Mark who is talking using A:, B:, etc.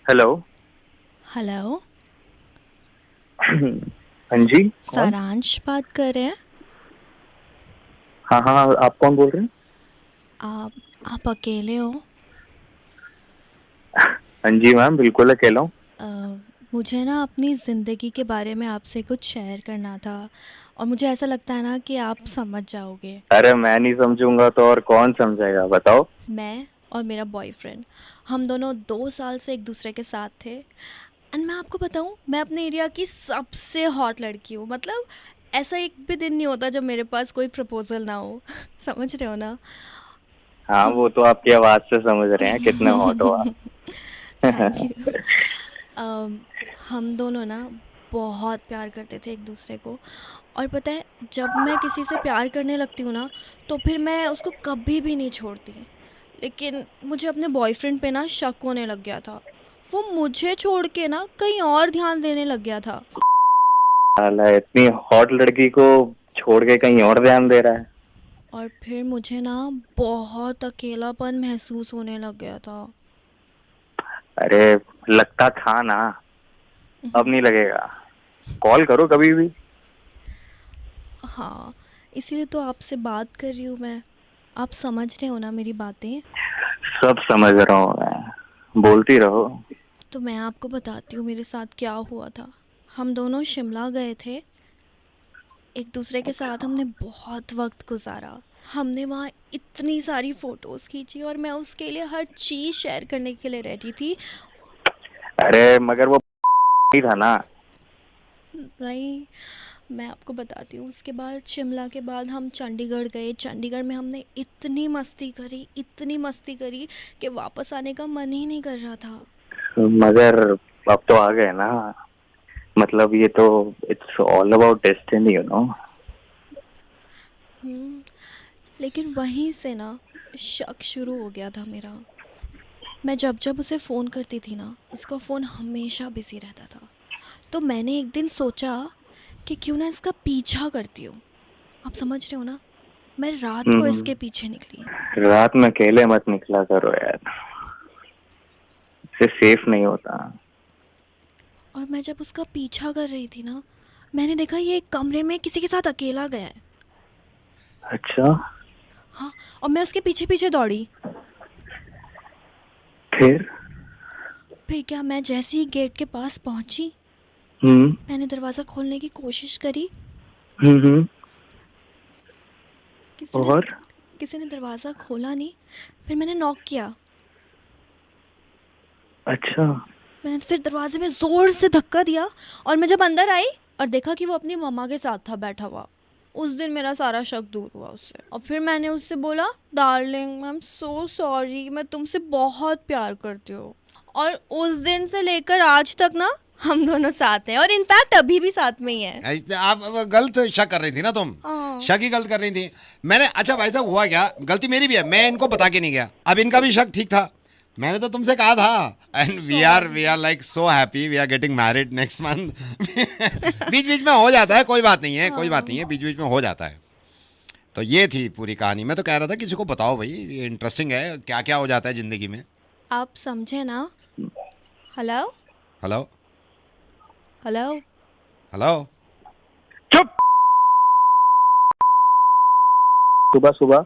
A: Hello.
B: Hello.
A: हाँ जी, कौन?
B: सारांश बात कर रहे हैं?
A: हाँ हाँ हाँ, आप कौन बोल रहे हैं?
B: आप आप अकेले हो?
A: हाँ जी मैम, बिल्कुल अकेला हूँ।
B: अ, मुझे ना अपनी ज़िंदगी के बारे में आपसे कुछ शेयर करना था और मुझे ऐसा लगता है ना कि आप समझ जाओगे।
A: अरे मैं नहीं समझूंगा तो और कौन समझेगा, बताओ।
B: मैं और मेरा बॉयफ्रेंड, हम दोनों 2 साल से एक दूसरे के साथ थे। एंड मैं आपको बताऊं, मैं अपने एरिया की सबसे हॉट लड़की हूँ। मतलब ऐसा एक भी दिन नहीं होता जब मेरे पास कोई प्रपोज़ल ना हो। समझ रहे हो ना?
A: हाँ,
B: हम
A: वो तो आपकी आवाज से समझ रहे हैं कितने हॉट हो आप।
B: Thank you. अम, हम दोनों ना बहुत प्यार करते थे एक दूसरे को। और पता है, जब मैं किसी से प्यार करने लगती हूँ ना, तो फिर मैं उसको कभी भी नहीं छोड़ती। लेकिन मुझे अपने बॉयफ्रेंड पे ना शक होने लग गया था। वो मुझे छोड़ के ना कहीं और ध्यान देने लग गया था।
A: साला इतनी हॉट लड़की को छोड़ के कहीं और ध्यान दे रहा है।
B: और फिर मुझे ना बहुत अकेलापन महसूस होने लग गया था।
A: अरे लगता था ना, अब नहीं लगेगा। कॉल करो कभी भी।
B: हाँ, इसीलिए तो आपसे बात कर रही हूँ मैं। आप समझ रहे हो ना मेरी बातें?
A: सब समझ रहा हूँ मैं, बोलती रहो।
B: तो मैं आपको बताती हूँ मेरे साथ क्या हुआ था। हम दोनों शिमला गए थे। एक दूसरे के साथ हमने बहुत वक्त गुजारा। हमने वहाँ इतनी सारी फ़ोटोज़ खींची और मैं उसके लिए हर चीज़ शेयर करने के लिए रेडी थी।
A: अरे मगर वो नहीं था ना।
B: नहीं, मैं आपको बताती हूँ। उसके बाद शिमला के बाद हम चंडीगढ़ गए। चंडीगढ़ में हमने इतनी मस्ती करी कि वापस आने का मन ही नहीं कर रहा था।
A: मगर अब तो आ गए ना, मतलब ये तो it's all about destiny, you know.
B: Hmm, लेकिन वहीं से ना शक शुरू हो गया था मेरा। मैं जब जब उसे फ़ोन करती थी ना, उसका फ़ोन हमेशा बिज़ी रहता था। तो मैंने एक दिन सोचा कि क्यों ना इसका पीछा करती हूँ। आप समझ रहे हो ना? मैं रात को इसके पीछे निकली।
A: रात में अकेले मत निकला करो यार, इससे सेफ नहीं होता।
B: और मैं जब उसका पीछा कर रही थी ना, मैंने देखा ये एक कमरे में किसी के साथ अकेला गया है।
A: अच्छा,
B: हाँ, और मैं उसके पीछे पीछे दौड़ी।
A: फिर?
B: फिर क्या, मैं जैसे ही गेट के पास पहुंची,
A: हम्म
B: मैंने दरवाज़ा खोलने की कोशिश करी।
A: हम्म।
B: किसी ने
A: और?
B: किसी ने दरवाज़ा खोला नहीं। फिर मैंने नॉक किया।
A: अच्छा।
B: मैंने फिर दरवाजे में ज़ोर से धक्का दिया। और मैं जब अंदर आई और देखा कि वो अपनी मम्मा के साथ था बैठा हुआ, उस दिन मेरा सारा शक दूर हुआ उससे। और फिर मैंने उससे बोला, darling I am so sorry, मैं तुमसे बहुत प्यार करती हूँ। और उस दिन से लेकर आज तक ना हम दोनों साथ हैं, और इनफैक्ट अभी भी साथ में ही हैं।
C: आप गलत शक कर रही थी ना तुम।
B: हाँ।
C: शक ही गलत कर रही थी। मैंने अच्छा भाई साहब हुआ क्या, गलती मेरी भी है, मैं इनको बता के नहीं गया। अब इनका भी शक ठीक था। मैंने तो तुमसे कहा था। And we are
B: sorry.
C: Like so happy, we are getting married next month. बीच बीच में हो जाता है, कोई बात नहीं है, कोई बात नहीं
B: हाँ।
C: है, बीच बीच में हो जाता है। तो ये थी पूरी कहानी। मैं तो कह रहा था किसी को बताओ भाई, ये इंटरेस्टिंग है, क्या क्या हो जाता है जिंदगी में।
B: आप समझे ना? हेलो।
C: हेलो।
B: हेलो।
C: हेलो।
A: चुप। सुबह सुबह